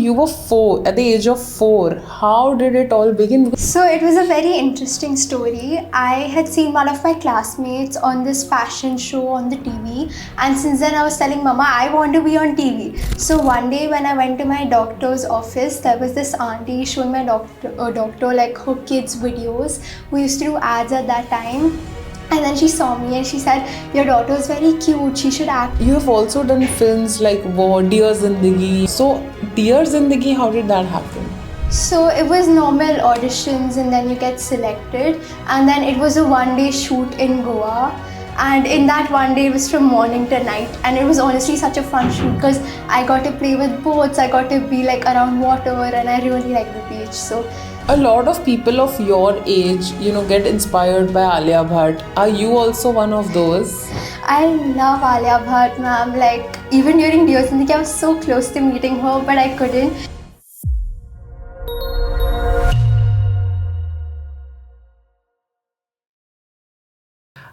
you were 4, at the age of 4. How did it all begin? So it was a very interesting story. I had seen one of my classmates on this fashion show on the TV, and since then I was telling Mama I want to be on TV. So one day when I went to my doctor's office, there was this auntie showing my doctor like her kids' videos. We used to do ads at that time. And then she saw me and she said, your daughter is very cute, she should act. You have also done films like Dear Zindagi. So, Dear Zindagi, how did that happen? So it was normal auditions and then you get selected. And then it was a one-day shoot in Goa. And in that one day, it was from morning to night. And it was honestly such a fun shoot because I got to play with boats, I got to be like around water, and I really like the beach. So a lot of people of your age, get inspired by Alia Bhatt. Are you also one of those? I love Alia Bhatt, ma'am. Like, even during Dear Zindagi, I was so close to meeting her, but I couldn't.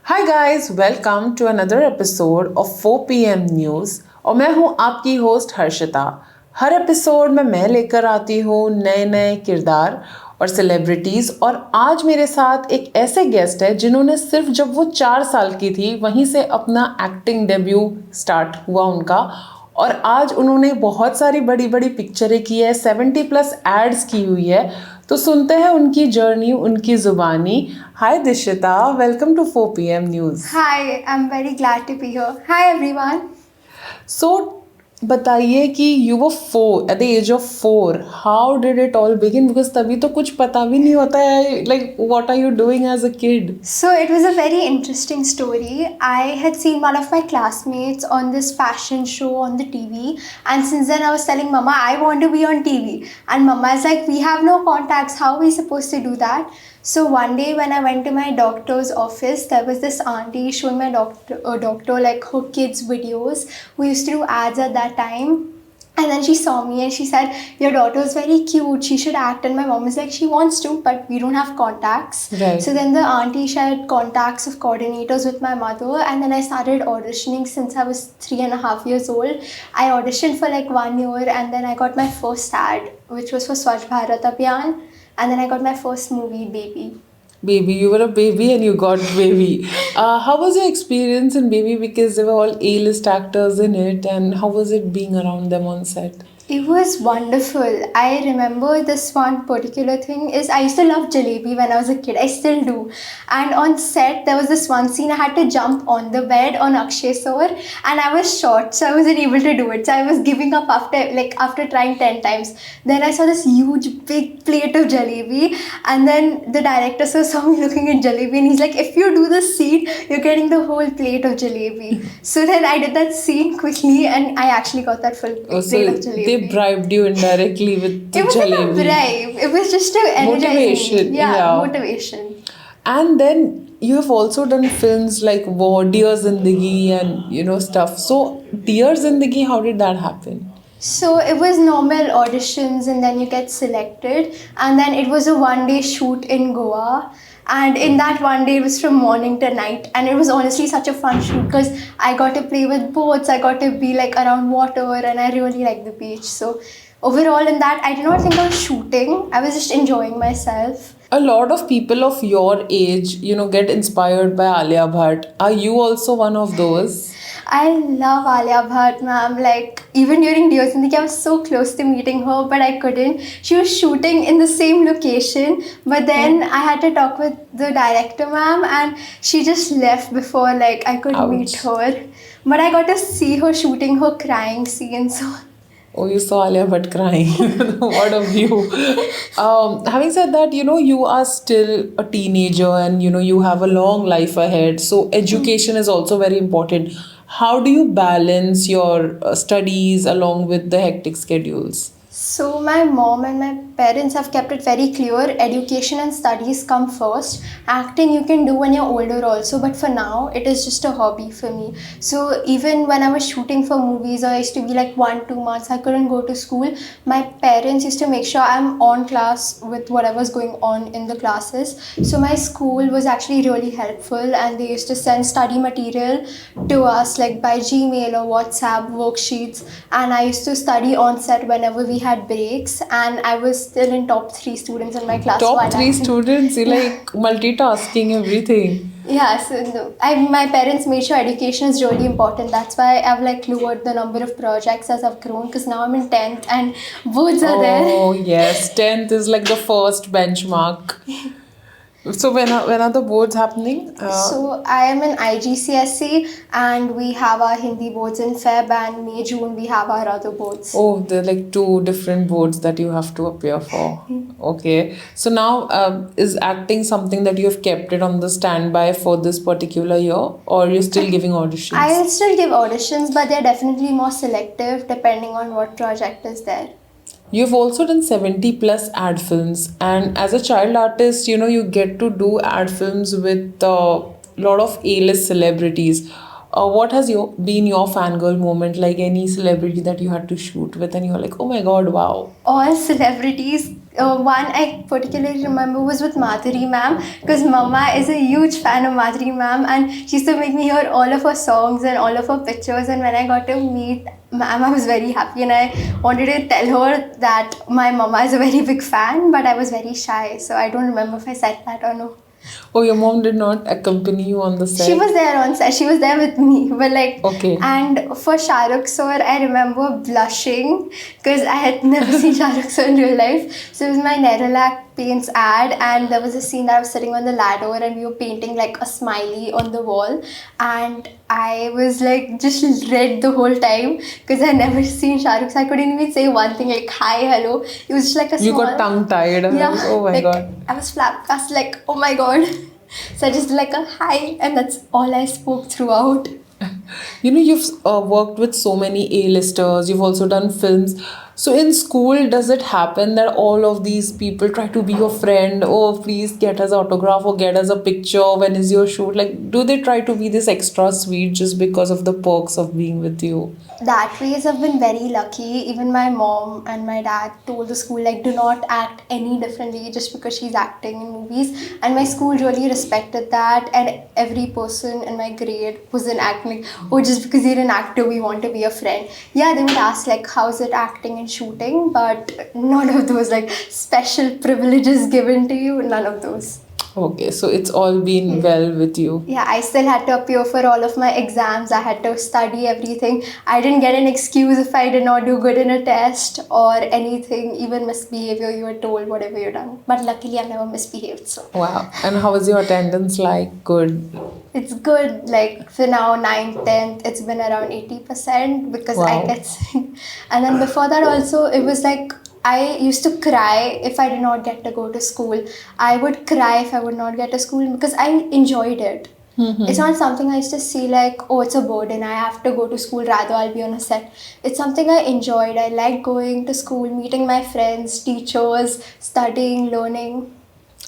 Hi guys, welcome to another episode of 4 PM News. और मैं हूँ आपकी host Harshita. हर episode में मैं लेकर आती हूँ नए नए किरदार और सेलिब्रिटीज़, और आज मेरे साथ एक ऐसे गेस्ट है जिन्होंने सिर्फ जब वो 4 साल की थी वहीं से अपना एक्टिंग डेब्यू स्टार्ट हुआ उनका, और आज उन्होंने बहुत सारी बड़ी बड़ी पिक्चरें की है, 70+ एड्स की हुई है. तो सुनते हैं उनकी जर्नी, उनकी जुबानी. Hi Dishita, welcome to 4 PM news. Hi, I'm very glad to be here. Hi everyone. So बताइए कि you were 4, at the age of 4. How did it all begin? Because तभी तो कुछ पता भी नहीं होता है, like what are you doing as a kid? So it was a very interesting story. I had seen one of my classmates on this fashion show on the TV, and since then I was telling Mama I want to be on TV, and Mama is like, we have no contacts, how are we supposed to do that? So one day when I went to my doctor's office, there was this auntie showing my doctor like her kids' videos. We used to do ads at that time. And then she saw me and she said, your daughter is very cute, she should act. And my mom is like, she wants to, but we don't have contacts. Right. So then the auntie shared contacts of coordinators with my mother, and then I started auditioning since I was 3.5 years old. I auditioned for like 1 year, and then I got my first ad, which was for Swachh Bharat Abhiyan. And then I got my first movie, Baby. Baby, you were a baby and you got Baby. How was your experience in Baby? Because they were all A-list actors in it, and how was it being around them on set? It was wonderful. I remember this one particular thing is I used to love jalebi when I was a kid. I still do. And on set, there was this one scene I had to jump on the bed on Akshay sir, and I was short, so I wasn't able to do it. So I was giving up after trying 10 times. Then I saw this huge big plate of jalebi, and then the director sir saw me looking at jalebi, and he's like, if you do this scene, you're getting the whole plate of jalebi. So then I did that scene quickly, and I actually got that full plate of jalebi. They bribed you indirectly with the It wasn't a jalebi. bribe. It was just a Motivation, me. Yeah, yeah. motivation. And then you have also done films like Dear Zindagi and stuff. So Dear Zindagi, how did that happen? So it was normal auditions, and then you get selected, and then it was a one-day shoot in Goa. And in that one day, it was from morning to night, and it was honestly such a fun shoot because I got to play with boats, I got to be like around water, and I really like the beach. So overall in that, I did not think I was shooting, I was just enjoying myself. A lot of people of your age, get inspired by Alia Bhatt. Are you also one of those? I love Alia Bhatt, ma'am. Like, even during Dear Zindagi, I was so close to meeting her, but I couldn't. She was shooting in the same location, but then I had to talk with the director, ma'am, and she just left before like I could Ouch. meet her. But I got to see her shooting her crying scene, so. Oh, you saw Alia Bhatt crying. What a view. Having said that, you are still a teenager, and, you have a long life ahead. So education is also very important. How do you balance your studies along with the hectic schedules? So my mom and my parents have kept it very clear, education and studies come first. Acting you can do when you're older also, but for now it is just a hobby for me. So even when I was shooting for movies, or I used to be like 1-2 months, I couldn't go to school. My parents used to make sure I'm on class with whatever's going on in the classes. So my school was actually really helpful, and they used to send study material to us like by Gmail or WhatsApp worksheets, and I used to study on set whenever we had breaks, and I was still in top 3 students in my class. Top while 3 students, you like multitasking everything. Yeah, so my parents made sure education is really important. That's why I've like lowered the number of projects as I've grown, because now I'm in 10th and boards are there. Oh yes, 10th is like the first benchmark. So when are the boards happening? So I am in IGCSE, and we have our Hindi boards in Feb, and May, June we have our other boards. Oh, they're like 2 different boards that you have to appear for. Okay. So now, is acting something that you have kept it on the standby for this particular year, or you're still giving auditions? I'll still give auditions, but they're definitely more selective depending on what project is there. You've also done 70 plus ad films, and as a child artist, you get to do ad films with a lot of A-list celebrities. What has been your fangirl moment, like any celebrity that you had to shoot with, and you're like, oh my god, wow. All celebrities. One I particularly remember was with Madhuri ma'am, because Mama is a huge fan of Madhuri ma'am, and she used to make me hear all of her songs and all of her pictures. And when I got to meet ma'am, I was very happy, and I wanted to tell her that my Mama is a very big fan, but I was very shy, so I don't remember if I said that or no. Oh, your mom did not accompany you on the set? She was there on set. She was there with me. But like, okay. And for Shah Rukh sir, I remember blushing because I had never seen Shah Rukh sir in real life. So it was my Nerolac paints ad, and there was a scene that I was sitting on the ladder and we were painting like a smiley on the wall, and I was like just red the whole time because I never seen Shah Rukh, so I couldn't even say one thing like hi, hello. It was just like a small... You got tongue tied. Yeah. Oh my like, god. I was flabbergasted, like oh my god. So I just did like a hi, and that's all I spoke throughout. You've worked with so many A-listers. You've also done films. So in school, does it happen that all of these people try to be your friend? Oh, please get us autograph or get us a picture. When is your shoot? Like, do they try to be this extra sweet just because of the perks of being with you? That ways I've been very lucky. Even my mom and my dad told the school like do not act any differently just because she's acting in movies, and my school really respected that, and every person in my grade was in acting like, oh, just because you're an actor we want to be a friend. Yeah, they would ask like how's it acting and shooting, but none of those like special privileges given to you, none of those. Okay, so it's all been well with you. Yeah, I still had to appear for all of my exams. I had to study everything. I didn't get an excuse if I did not do good in a test or anything, even misbehavior, you were told whatever you've done. But luckily, I've never misbehaved. So. Wow. And how was your attendance like? Good? It's good. Like for now, 9th, 10th, it's been around 80% because wow. I get sick. And then before that also, it was like, I used to cry if I did not get to go to school. I would cry if I would not get to school because I enjoyed it. Mm-hmm. It's not something I used to see like, oh, it's a burden. I have to go to school, rather I'll be on a set. It's something I enjoyed. I like going to school, meeting my friends, teachers, studying, learning.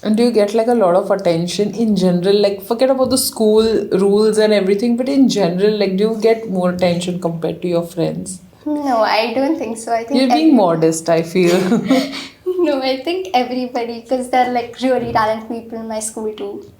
And do you get like a lot of attention in general? Like forget about the school rules and everything, but in general, like do you get more attention compared to your friends? No, I don't think so. I think you're being modest, I feel. No, I think everybody, because they're like really talented people in my school too.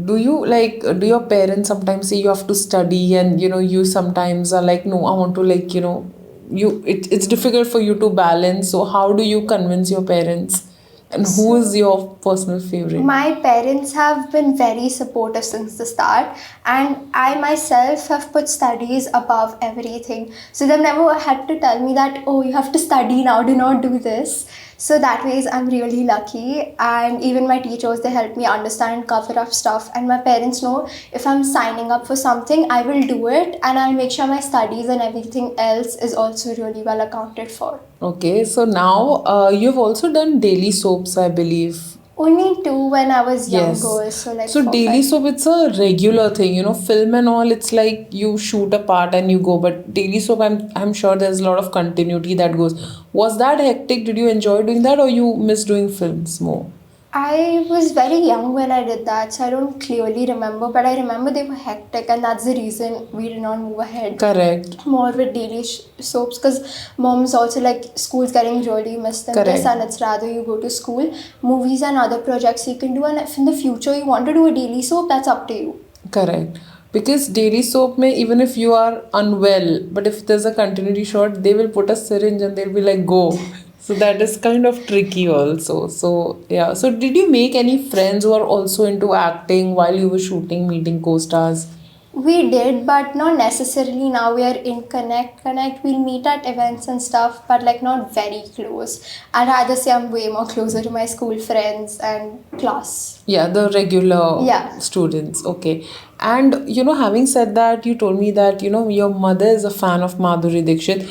Do your parents sometimes say you have to study, and you sometimes are like, no, I want to like, it's difficult for you to balance. So how do you convince your parents? And who is your personal favorite? My parents have been very supportive since the start, and I myself have put studies above everything. So they've never had to tell me that, oh, you have to study now, do not do this. So that ways I'm really lucky, and even my teachers, they help me understand and cover up stuff, and my parents know if I'm signing up for something, I will do it, and I'll make sure my studies and everything else is also really well accounted for. Okay, so now you've also done daily soaps, I believe. Only 2 when I was younger. Yes. So like daily soap, it's a regular thing, film and all, it's like you shoot a part and you go, but daily soap, I'm sure there's a lot of continuity that goes. Was that hectic? Did you enjoy doing that, or you miss doing films more? I was very young when I did that, so I don't clearly remember, but I remember they were hectic, and that's the reason we did not move ahead. Correct. More with daily soaps, because mom's also like, school's getting really missed in this, and it's rather you go to school, movies and other projects you can do, and if in the future you want to do a daily soap, that's up to you. Correct. Because daily soap may, even if you are unwell, but if there's a continuity shot, they will put a syringe and they'll be like, go. So that is kind of tricky also. So yeah. So did you make any friends who are also into acting while you were shooting, meeting co-stars? We did, but not necessarily. Now we are in Connect. We'll meet at events and stuff, but like not very close. I'd rather say I'm way more closer to my school friends and class. Yeah, the regular Yeah. students. Okay. And having said that, you told me that, your mother is a fan of Madhuri Dixit.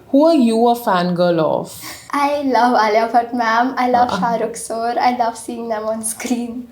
Who are you a fangirl of? I love Alia Bhatt ma'am. I love Shah Rukh sir. I love seeing them on screen.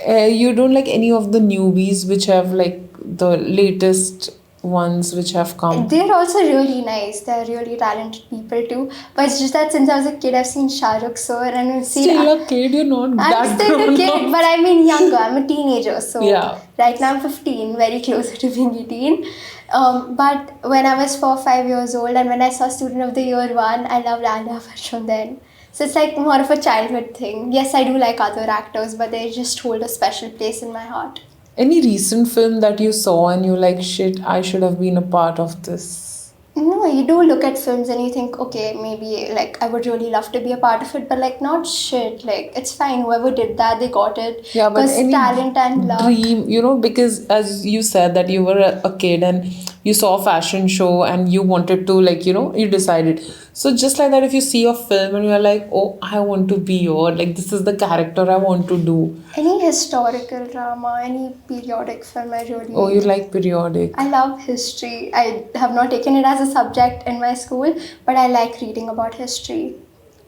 You don't like any of the newbies which have like the latest ones which have come? They're also really nice. They're really talented people too. But it's just that since I was a kid, I've seen Shah Rukh sir and I've seen. Still a kid, you're not I'm that still a grown kid, up. but I mean younger. I'm a teenager, so Yeah. right now I'm 15, very closer to being 18. But when I was 4 or 5 years old, and when I saw Student of the Year 1, I loved Alia Bhatt from then. So it's like more of a childhood thing. Yes, I do like other actors, but they just hold a special place in my heart. Any recent film that you saw and you like, shit, I should have been a part of this? No, you do look at films and you think, okay, maybe like I would really love to be a part of it, but like not shit. Like it's fine. Whoever did that, they got it. Yeah, but Because any talent and luck. dream, because as you said that you were a kid and you saw a fashion show and you wanted to like, you decided. So just like that, if you see a film and you're like, oh, I want to be, or like this is the character I want to do. Any historical drama, any periodic film, I really. Oh, you like periodic. I love history. I have not taken it as a subject in my school, but I like reading about history.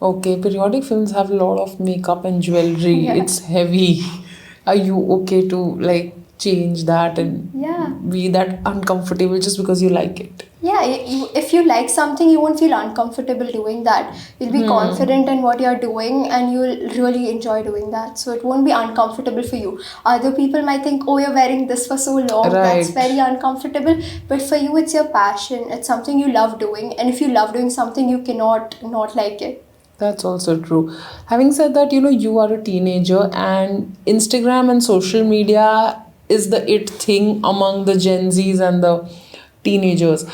Okay, periodic films have a lot of makeup and jewelry. Yeah. It's heavy. Are you okay to like change that and Yeah. be that uncomfortable just because you like it? Yeah, if you like something, you won't feel uncomfortable doing that. You'll be confident in what you're doing and you'll really enjoy doing that. So it won't be uncomfortable for you. Other people might think, oh, you're wearing this for so long. That's Right. very uncomfortable. But for you, it's your passion. It's something you love doing. And if you love doing something, you cannot not like it. That's also true. Having said that, you are a teenager and Instagram and social media is the it thing among the Gen Zs and the teenagers.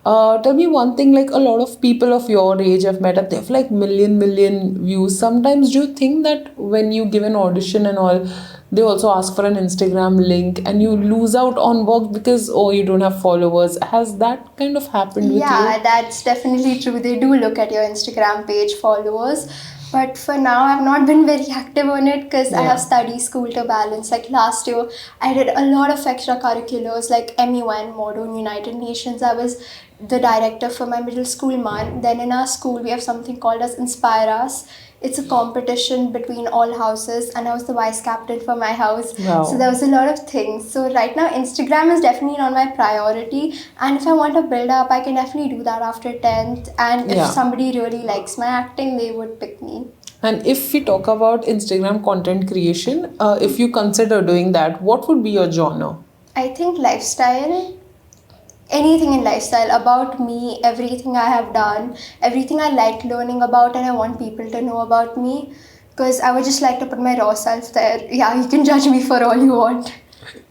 Tell me one thing, like a lot of people of your age I've met up, they have like million views. Sometimes do you think that when you give an audition and all, they also ask for an Instagram link and you lose out on work because, oh, you don't have followers? Has that kind of happened with Yeah, you? that's definitely true. They do look at your Instagram page followers. But for now, I've not been very active on it because I Yeah. have study school to balance. Like last year, I did a lot of extracurriculars like MEUN, Modern United Nations. I was the director for my middle school month. Then in our school, we have something called as Inspire Us. It's a competition between all houses, and I was the vice captain for my house. Wow. So there was a lot of things. So right now, Instagram is definitely not my priority. And if I want to build up, I can definitely do that after 10th. And if Yeah. somebody really likes my acting, they would pick me. And if we talk about Instagram content creation, if you consider doing that, what would be your genre? I think lifestyle, anything in lifestyle about me, everything I have done, everything I like learning about, and I want people to know about me because I would just like to put my raw self there. Yeah, you can judge me for all you want.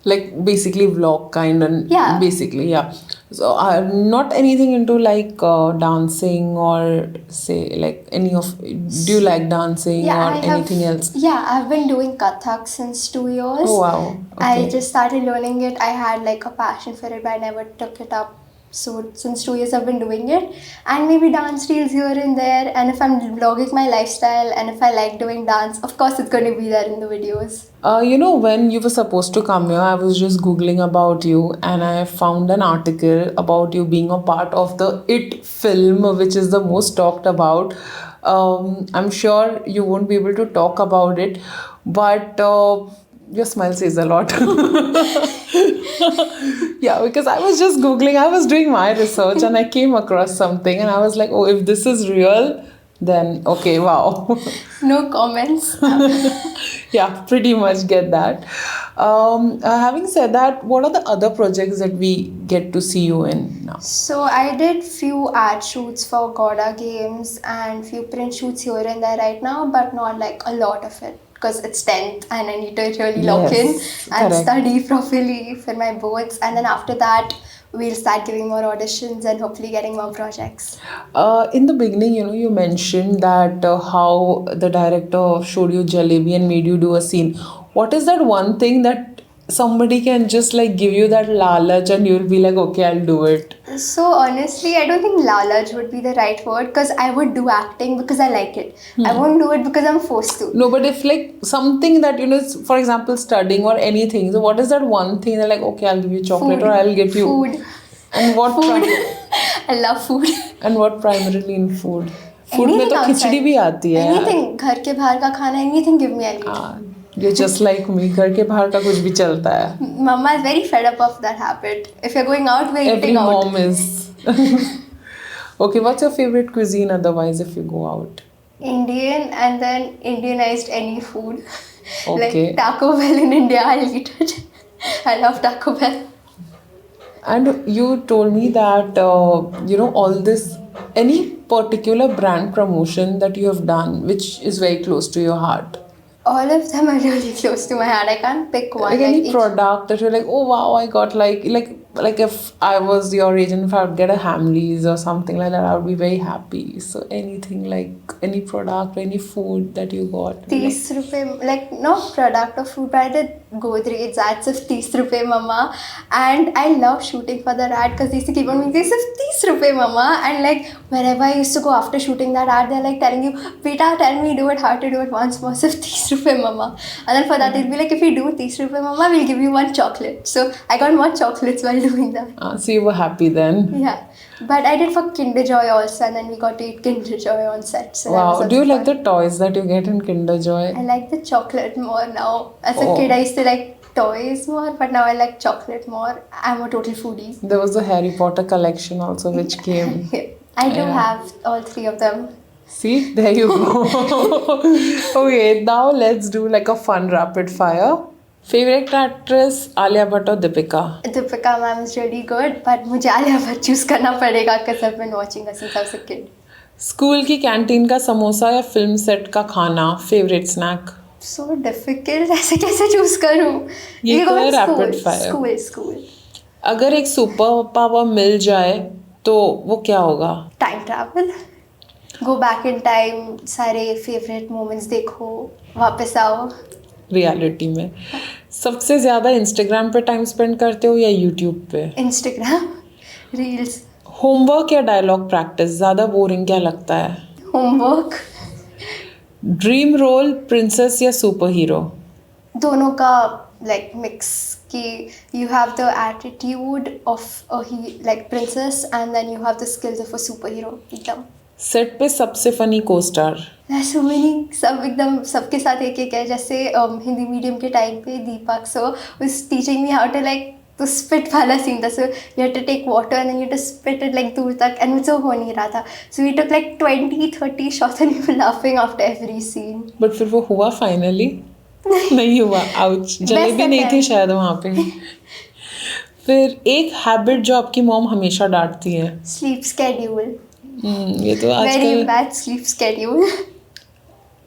Like basically vlog kind and Yeah. basically, yeah. So not anything into like dancing or say like any of, do you like dancing or anything else? Yeah, I've been doing Kathak since 2 years. Oh wow. I Okay. just started learning it. I had like a passion for it, but I never took it up. So since 2 years I've been doing it, and maybe dance reels here and there. And if I'm vlogging my lifestyle and if I like doing dance, of course it's going to be there in the videos. When you were supposed to come here, I was just Googling about you and I found an article about you being a part of the It film, which is the most talked about. I'm sure you won't be able to talk about it, but your smile says a lot. Yeah, because I was just Googling, I was doing my research and I came across something and I was like, oh, if this is real, then okay, wow. No comments. Yeah, pretty much get that. Having said that, what are the other projects that we get to see you in now? So I did few ad shoots for Goda Games and few print shoots here and there right now, but not like a lot of it because it's 10th and I need to really lock in Yes, and correct. study properly for my boards. And then after that, we'll start giving more auditions and hopefully getting more projects. In the beginning, you mentioned that how the director showed you Jalebi and made you do a scene. What is that one thing that somebody can just like give you that lalach and you'll be like, okay, I'll do it? So honestly, I don't think lalaj would be the right word because I would do acting because I like it. I won't do it because I'm forced to. No, but if like something that, for example, studying or anything, so what is that one thing that like, okay, I'll give you chocolate or I'll get you. Food. And what Food. pri- I love food. and what primarily in food? Food में Anything तो outside. खिचड़ी भी आती है यार. Anything. घर के बाहर का खाना, anything give me, I'll eat. You're just like me. घर के बाहर का कुछ भी चलता है. Mama is very fed up of that habit. If you're going out, we're Every eating out. mom is. Okay, what's your favorite cuisine otherwise if you go out? Indian and then Indianized any food. Okay. Like Taco Bell in India, I'll eat it. I love Taco Bell. And you told me that, all this, any particular brand promotion that you have done which is very close to your heart? All of them are really close to my heart. I can't pick one. Like any each- product that you're like, oh wow, I got like if I was your agent, if I would get a Hamleys or something like that, I would be very happy. So anything like any product, any food that you got. 30 रुपए, like not product or food, but I did Godrej ads of 30 रुपए mama, and I love shooting for that ad because they used to keep on making this of 30 रुपए mama, and like wherever I used to go after shooting that ad, they're like telling you, beta, tell me do it, how to do it once more, so 30 रुपए mama, and then for that they'll be like, if you do 30 रुपए mama, we'll give you one chocolate. So I got more chocolates while doing that. So you were happy then. Yeah, but I did for Kinder Joy also, and then we got to eat Kinder Joy on set. So that Wow. was Do you also like fun. the toys that you get in Kinder Joy? I like the chocolate more now. As a Oh. kid, I used to like toys more, but now I like chocolate more. I'm a total foodie. There was a Harry Potter collection also which came. I do Yeah. have all 3 of them. See, there you go. Okay, now let's do like a fun rapid fire. Favorite actress Alia Bhatt or Deepika? Deepika ma'am is really good, but मुझे Alia Bhatt choose करना पड़ेगा because I've been watching her since I was a kid. School की canteen का समोसा या film set का खाना favourite snack? So difficult. ऐसे कैसे choose करूँ? ये You go तो है with rapid fire. School. अगर एक सुपर पावर मिल जाए तो वो क्या होगा? Time travel. Go back in time. सारे favorite moments देखो. वापस आओ. रियलिटी में सबसे ज्यादा इंस्टाग्राम पे टाइम स्पेंड करते हो या यूट्यूब पे? Instagram. Reels. होमवर्क या डायलॉग प्रैक्टिस ज्यादा बोरिंग क्या लगता है? Homework. ड्रीम रोल प्रिंसेस या सुपर हीरो? दोनों का like mix कि you have the attitude of a like princess and then you have the skills of a superhero एकदम. सेट पे सबसे फनी को स्टार? There's so many, सब एकदम सबके साथ एक है. जैसे हिंदी मीडियम के टाइम पे दीपक so was teaching me how to like तो spit वाला सीन था. So you had to take water and then you had to spit it like दूर तक and मुझसे हो नहीं रहा था. So we took like 20-30 shots and we were laughing after every scene. But फिर वो हुआ फाइनली? नहीं हुआ. आउच. जलेबी नहीं थी शायद वहाँ पे. फिर एक हैबिट जो आपकी मॉम हमेशा डांटती है? Sleep schedule. ये तो Very आजकल. bad sleep schedule.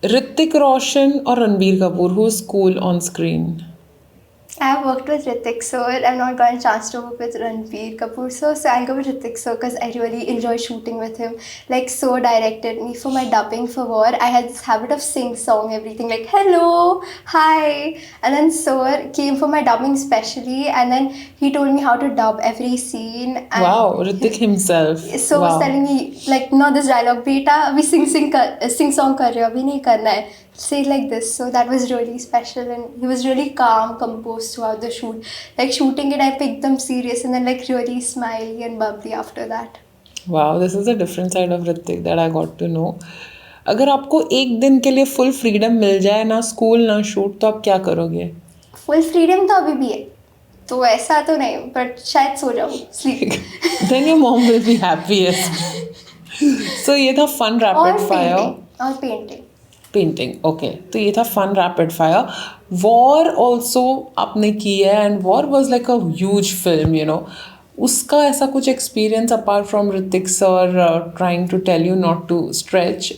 Hrithik Roshan और Ranbir Kapoor who is cool on screen? I've worked with Hrithik sir. I've not gotten a chance to work with Ranbir Kapoor sir, so I'll go with Hrithik sir because I really enjoy shooting with him. Like so directed me for my dubbing for War. I had this habit of sing song everything like hello, hi, and then sir came for my dubbing specially, and then he told me how to dub every scene. And Wow, Hrithik himself. So Wow. was telling me like not this dialogue, beta, अभी sing song कर रहे हो, अभी नहीं करना है. Say it like this. So that was really special, and he was really calm, composed throughout the shoot. Like shooting it, I picked them serious, and then like really smiley and bubbly after that. Wow, this is a different side of Hrithik that I got to know. अगर आपको एक दिन के लिए full freedom मिल जाए, ना school ना shoot, तो आप क्या करोगे? Full freedom तो अभी भी है. तो ऐसा तो नहीं, but शायद सो जाऊँ, sleep. Then your mom will be happiest. So ये था fun और rapid fire. painting. और painting. पेंटिंग. ओके, तो ये था fun rapid fire. War also आपने की है and War was like a huge film. उसका ऐसा कुछ experience apart from Hrithik sir trying to tell you not to stretch,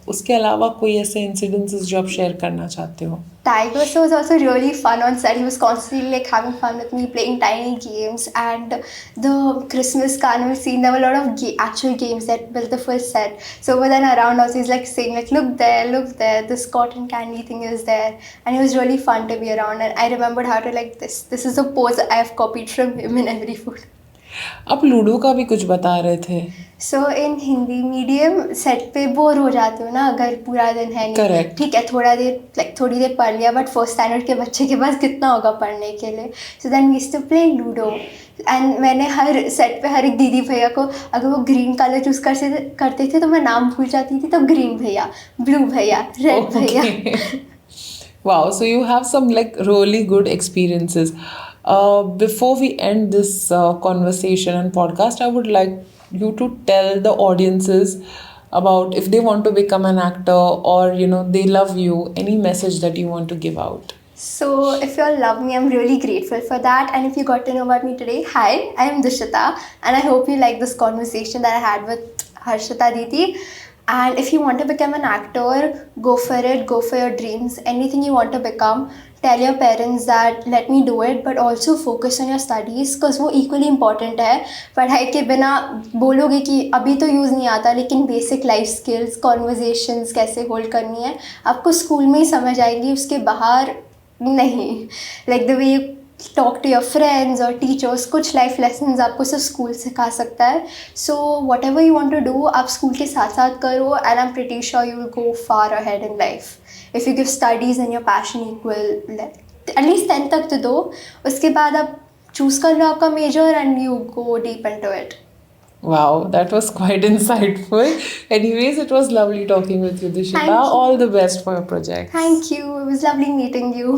उसके अलावा कोई ऐसे इंसिडेंसेस जो आप शेयर करना चाहते हो? Tiger Sir was also really fun on set. He was constantly like having fun with me, playing tiny games. And the Christmas carnival scene, there were a lot of actual games that built the full set. So over then around us, he's like saying like, look there, this cotton candy thing is there. And it was really fun to be around. And I remembered how to like this is a pose I have copied from him in every food. आप ludo का भी कुछ बता रहे थे. सो इन Hindi medium set पे bore हो जाते हो ना अगर पूरा दिन है नहीं. Correct. ठीक है थोड़ी देर पढ़ लिया बट फर्स्ट स्टैंडर्ड के बच्चे के पास कितना होगा पढ़ने के लिए. So then we used to play ludo and मैंने हर सेट पे हर एक दीदी भैया को अगर वो ग्रीन कलर चूज करते थे तो मैं नाम भूल जाती थी. तो ग्रीन भैया, ब्लू भैया, रेड भैया. Wow, so you have some like really good experiences. Before we end this conversation and podcast, I would like you to tell the audiences about if they want to become an actor or they love you, any message that you want to give out. So if you all love me, I'm really grateful for that. And if you got to know about me today, hi, I am Dishita and I hope you like this conversation that I had with Harshita Diti. And if you want to become an actor, go for it, go for your dreams, anything you want to become. Tell your parents that let me do it, but also focus on your studies because वो equally important है. पढ़ाई के बिना बोलोगे कि अभी तो use नहीं आता, लेकिन बेसिक लाइफ स्किल्स, कॉन्वर्जेशंस कैसे होल्ड करनी है आपको स्कूल में ही समझ आएगी, उसके बाहर नहीं. Like the way you talk to your friends और टीचर्स, कुछ लाइफ लेसन्स आपको सिर्फ स्कूल सिखा सकता है. So whatever you want to do आप स्कूल के साथ साथ करो and I am pretty sure you will go far ahead in life if you give studies and your passion equal. At least 10th तक तो दो, उसके बाद आप choose कर लो आपका major and you go deep into it. Wow, that was quite insightful. Anyways, it was lovely talking with you, Dishita. Thank you. All the best for your project. Thank you. It was lovely meeting you.